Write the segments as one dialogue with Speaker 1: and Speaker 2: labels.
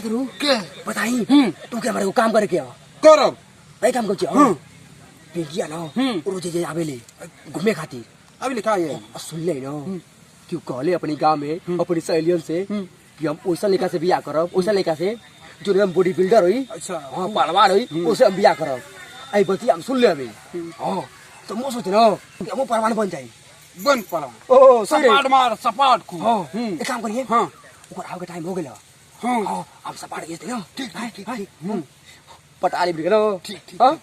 Speaker 1: करू के बताई तू क्या हमारे को काम करके आ
Speaker 2: करब
Speaker 1: भाई काम कर हां पिंकिया ना रोज जे आवेले घूमे खातिर
Speaker 2: अभी लिखा है
Speaker 1: सुन ले ना क्यों कहले अपनी गांव में अपनी सहेलियन से कि हम ओसा लेका से बियाह करब ओसा लेका से जो एकदम बॉडी बिल्डर हुई
Speaker 2: अच्छा
Speaker 1: हां पहलवान हुई ओसे हम बियाह करब आई बती हम सुन ले अबे हां तो मो सोच ना कि हम पहलवान बन जाई
Speaker 2: बन पड़ा
Speaker 1: ओ
Speaker 2: सपाट मार सपाट को
Speaker 1: हां एक काम करिए
Speaker 2: हां
Speaker 1: ओकर आगे टाइम हो गेला
Speaker 2: हां
Speaker 1: हां हम सपाट गेते ना
Speaker 2: ठीक ठीक ठीक
Speaker 1: पटाली बिगड़ ना
Speaker 2: ठीक ठीक
Speaker 1: हां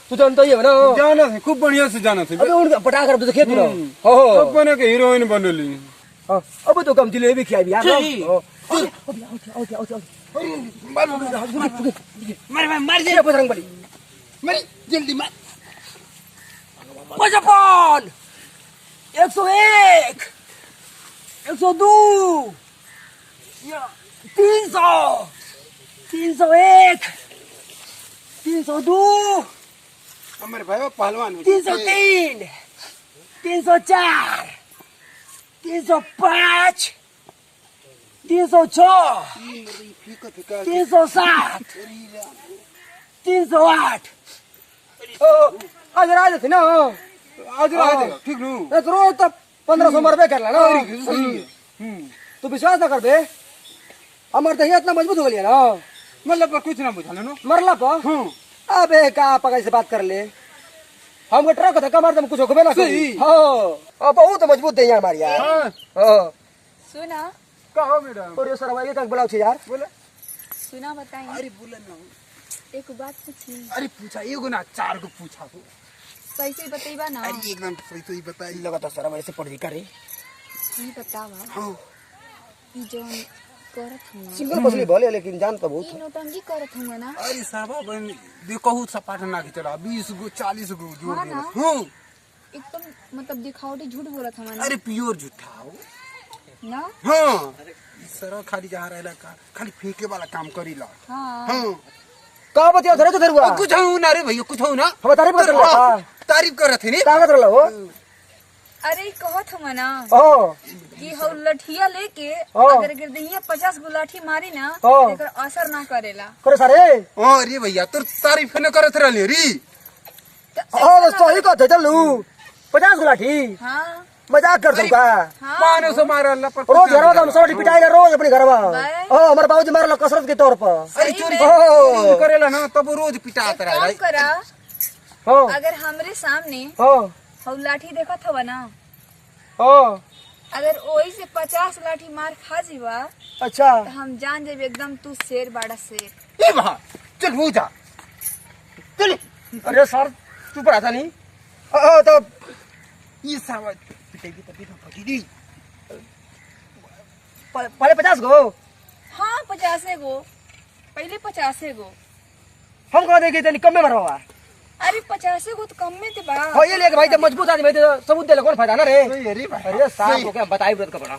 Speaker 1: तू जानता ही है ना
Speaker 2: जाना है खूब बढ़िया से जाना है
Speaker 1: अबे उनका पटा कर तो खेत ना हो
Speaker 2: अब बने के हीरोइन बनली
Speaker 1: हां अब तो कम जलेबी खिलाई यार मार दे पतंग बड़ी
Speaker 2: मरी जल्दी मार
Speaker 1: मजपान 101 102 300 301 302
Speaker 2: हमारे भाई पहलवान
Speaker 1: 303 304 305 306 307 308 आज रात थे ना
Speaker 2: आज रात ठीक नु
Speaker 1: रोज तो 1500 रुपए कर लेना तू विश्वास ना कर बे हमारे दही इतना मजबूत हो गया ना
Speaker 2: मतलब पर कुछ ना बुझा ना
Speaker 1: मरला पर अबे का पकड़ से बात कर ले हमको ट्रक धक्का मार दे कुछ होबे ना सही हां बहुत मजबूत है यार हमारी यार हां
Speaker 3: सुना
Speaker 2: कहो मैडम
Speaker 1: और ये सरवाई का बुलाओ छे यार बोले
Speaker 3: सुना बताई
Speaker 2: अरे बोला ना
Speaker 3: एक बात पूछी
Speaker 2: अरे पूछा एगो ना चार को पूछा तो
Speaker 3: कैसे बतईबा ना
Speaker 2: अरे एकदम सही तो ही बताई
Speaker 1: लगा तो सर मेरे से पढ़ करे
Speaker 3: नहीं बतावा
Speaker 2: हां
Speaker 3: ई जोन करत हुआ
Speaker 1: सिंगल मछली भले लेकिन जान तो बहुत
Speaker 3: ई नौटंकी करत हुआ ना
Speaker 2: अरे साहब बन देखो सपाट ना के चला 20 गो 40 गो जोड़
Speaker 3: हाँ
Speaker 2: दे
Speaker 3: ना।
Speaker 2: हां
Speaker 3: एकदम मतलब दिखावटी झूठ बोलत हुआ ना
Speaker 2: अरे प्योर झूठा हो
Speaker 3: ना
Speaker 2: हां सर खाली जा रहेला का खाली फेंके वाला काम करीला
Speaker 3: हाँ
Speaker 2: हां
Speaker 1: का बतिया धरे तो धरुआ
Speaker 2: कुछ हो ना रे भैया कुछ हो ना
Speaker 1: हम तारीफ कर रहा
Speaker 2: तारीफ कर रहे थे नी
Speaker 1: का कर रहा हो
Speaker 3: अरे ई कहत हुआ ना
Speaker 1: ओ
Speaker 3: कि हौ लठिया लेके
Speaker 1: हाँ।
Speaker 3: अगर गिरदहिया 50 गो लाठी मारी ना
Speaker 1: हाँ।
Speaker 3: एकर असर ना करेला
Speaker 1: करे सारे
Speaker 2: अरे भैया तो तारीफ न करत रहले री
Speaker 1: हां सही कहते चलू 50 गुलाठी
Speaker 3: हाँ
Speaker 1: मजाक कर दूंगा
Speaker 3: हाँ
Speaker 2: 500 मारल पर
Speaker 1: रोज घर में हम सोटी पिटाई रोज अपने घर में
Speaker 3: भाई।
Speaker 1: हां हमारे बाबूजी मारल कसरत के तौर पर
Speaker 2: अरे
Speaker 3: सही
Speaker 2: चोरी
Speaker 3: में।
Speaker 2: चोरी करेला ना तब रोज पिटात
Speaker 3: काम
Speaker 2: रहे
Speaker 3: करा
Speaker 1: हां
Speaker 3: अगर हमरे सामने
Speaker 1: हां
Speaker 3: हौ लाठी देखत हवा ना
Speaker 1: हां
Speaker 3: अगर ओही से 50 लाठी मार खा जीवा
Speaker 1: अच्छा
Speaker 3: तो हम जान जाब एकदम तू शेर बाड़ा शेर
Speaker 2: ए भा चल हो जा चल
Speaker 1: अरे सर तू पर आता नहीं तो
Speaker 2: ये सावा पिटेगी तभी ना फटी
Speaker 1: पहले 50 गो
Speaker 3: हाँ 50 गो पहले 50 गो
Speaker 1: हम कह देंगे तनी कम में मरवा
Speaker 3: अरे 50 गो तो कम में थे बा
Speaker 1: हो ये लेके भाई तो मजबूत आदमी तो सबूत दे ले कौन फायदा ना रे
Speaker 2: अरे भाई
Speaker 1: अरे साहब को क्या बताई व्रत का बड़ा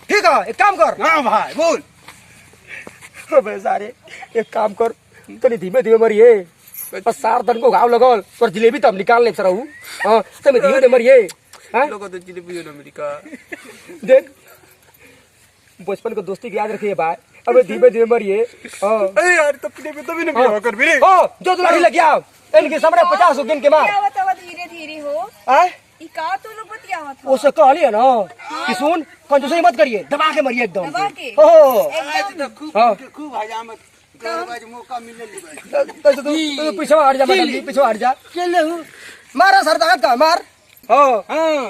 Speaker 1: ठीक है एक काम कर
Speaker 2: हां भाई बोल
Speaker 1: अबे सारे एक काम कर तनी धीमे धीमे मरिए बस 4 दिन को घाव लगल और जलेबी तो हम निकाल ले सरहू हां तनी धीमे धीमे मरिए हां
Speaker 2: लोगों तो जलेबी अमेरिका
Speaker 1: देख बचपन को दोस्ती की याद रखिए भाई अबे धीमे धीमे मरिए हां
Speaker 2: अरे यार तभी ना बियाह कर भी रे
Speaker 1: हां जो तो लाठी लग गया इनके सामने 50 हो गिन के मार
Speaker 3: क्या बतावा धीरे धीरे हो
Speaker 1: हैं
Speaker 3: ई का तो लोग बतियावत हो
Speaker 1: उसे कहली है ना कि सुन कंजूसी मत करिए दबा के मरिए एकदम
Speaker 3: दबा के?
Speaker 1: हो
Speaker 2: आज तो खूब
Speaker 1: हाँ।
Speaker 2: खूब हजामत आज मौका मिले ली
Speaker 1: तो पीछे हट जा मैडम जी पीछे हट जा चल मारा सर तक का मार हां
Speaker 2: हां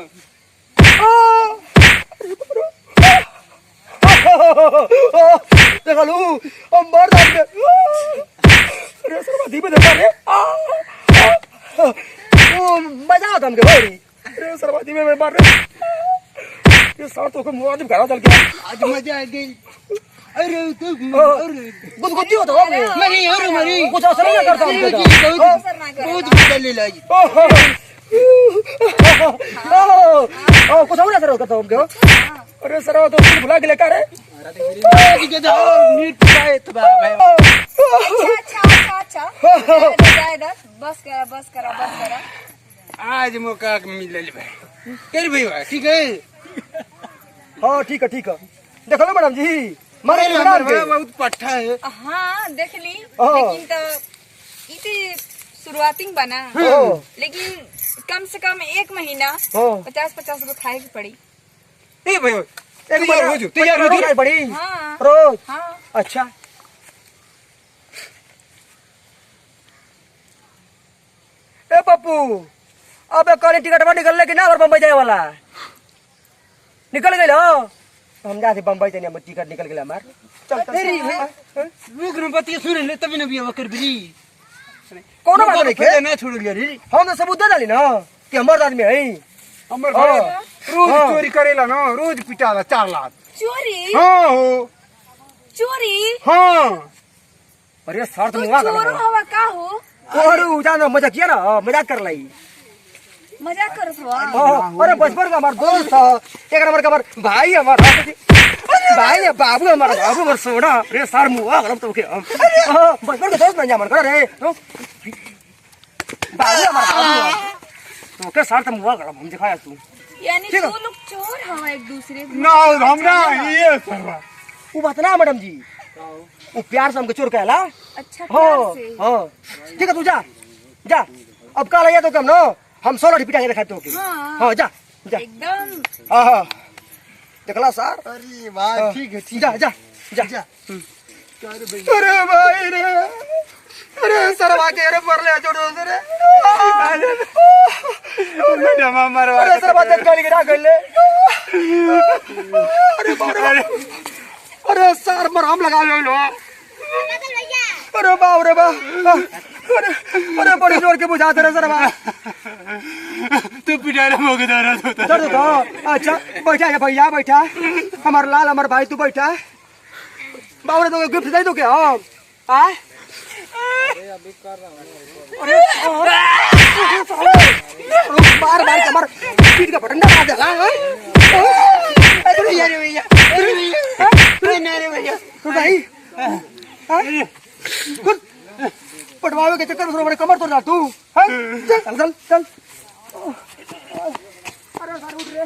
Speaker 1: देखा लू हम मर जाएंगे अरे सर धीमे धीमे रे ओ मजा आता हमके भाई अरे सर धीमे में मार रे ये सर तो को मुंह घरा चल के
Speaker 2: आज मजा आ गई अरे तू
Speaker 1: गुद गुदी हो तो
Speaker 2: मरी अरे मरी
Speaker 1: कुछ असर नहीं करता हमको
Speaker 3: असर ना करे
Speaker 2: बहुत बदल ले लाई
Speaker 1: ओ कुछ और असर करता हमको अरे सर तो भुला के लेकर है
Speaker 2: आज के तो नीट जाए तो भाई
Speaker 3: अच्छा जाए बस करा
Speaker 2: आज मौका मिले भाई कर भाई ठीक है
Speaker 1: हाँ ठीक है देखो लो मैडम जी मारे
Speaker 2: अरे
Speaker 1: मैदान
Speaker 2: हमर
Speaker 1: के
Speaker 2: बहुत पट्टा है।
Speaker 3: हाँ देख ली
Speaker 1: हाँ।
Speaker 3: लेकिन तो इते शुरुआती बना
Speaker 1: हाँ।
Speaker 3: लेकिन कम से कम 1 महीना
Speaker 1: हाँ।
Speaker 3: 50-50 गो खाए की पड़ी।
Speaker 2: ए भाई
Speaker 1: एक
Speaker 2: तैयार हो जो, तैयार हो जो।
Speaker 1: रोज बड़ी
Speaker 3: हाँ
Speaker 1: रोज
Speaker 3: हाँ
Speaker 1: अच्छा ए पप्पू अब कल टिकट निकलने की ना और बम्बई जाए वाला निकल गए हो हम जाते बम्बई जाने हम टिकट निकल गया हमार चल
Speaker 2: अरे भाई रुक न बतिया सुन ले तभी न बिया कर बिरी।
Speaker 1: कौन बात नहीं
Speaker 2: खेले
Speaker 1: के
Speaker 2: ना छोड़ लिया रे।
Speaker 1: हम तो सबूत दे डाली ना कि हमारे आदमी है
Speaker 2: हमर
Speaker 1: हाँ।
Speaker 2: भाई रोज
Speaker 1: हाँ।
Speaker 2: चोरी करेला ना, रोज पिटाला 4 लाख।
Speaker 3: चोरी
Speaker 2: हाँ हो
Speaker 3: चोरी
Speaker 2: हाँ
Speaker 1: अरे सर
Speaker 3: तू
Speaker 1: तुम वहां
Speaker 3: चोर हवा का हो
Speaker 1: और जाना मजाक किया ना मजाक कर लाई
Speaker 3: मजाक करत हवा।
Speaker 1: अरे बचपन का हमारा दोस्त था एक नंबर का हमारा भाई हमारा भाई है बाबू हमारा सोना अरे सर मुआ गलत तो के बचपन का दोस्त नहीं कर रे बाबू हमारा तो के सर तुम मुआ गलत हम दिखाया तू
Speaker 3: यानी
Speaker 1: ठीक
Speaker 3: तू
Speaker 1: है।
Speaker 3: लोग चोर हवा एक दूसरे को।
Speaker 2: ना हम ना ये सरवा।
Speaker 1: वो बात ना मैडम जी वो प्यार से हमको चोर कहला
Speaker 3: अच्छा
Speaker 1: हाँ
Speaker 3: प्यार से
Speaker 1: हाँ ठीक है तू जा जा अब कल आइए तो कम ना हम 16 पिटा के दिखाते हो
Speaker 3: हाँ।
Speaker 1: हाँ जा जा
Speaker 3: एकदम
Speaker 1: हाँ हाँ देखला सर
Speaker 2: अरे भाई
Speaker 1: हाँ।
Speaker 2: ठीक है ठीक
Speaker 1: जा
Speaker 2: है।
Speaker 1: जा जा
Speaker 2: जा।
Speaker 1: अरे भाई रे अरे सर वाके रे पर ले छोड़ दो रे
Speaker 2: मैडम हमारे
Speaker 1: अरे सर बात गाली गिरा कर ले अरे बाप अरे सर मर हम लगा लो अरे बाप रे बाप अरे अरे बड़ी जोर के बुझा दे रे सर बा
Speaker 2: तू पिटारे मोगे दारा तो
Speaker 1: दर्द तो अच्छा बैठा है भैया बैठा हमार लाल हमार भाई तू बैठा बाबू ने तो गिफ्ट दे दो क्या आ अरे बार बार कमर पीठ का बटन दबा दे अरे यार भैया अरे भैया भाई कुछ पटवावे के चक्कर में हमारे कमर तोड़ तू चल चल चल अरे सर उठ रे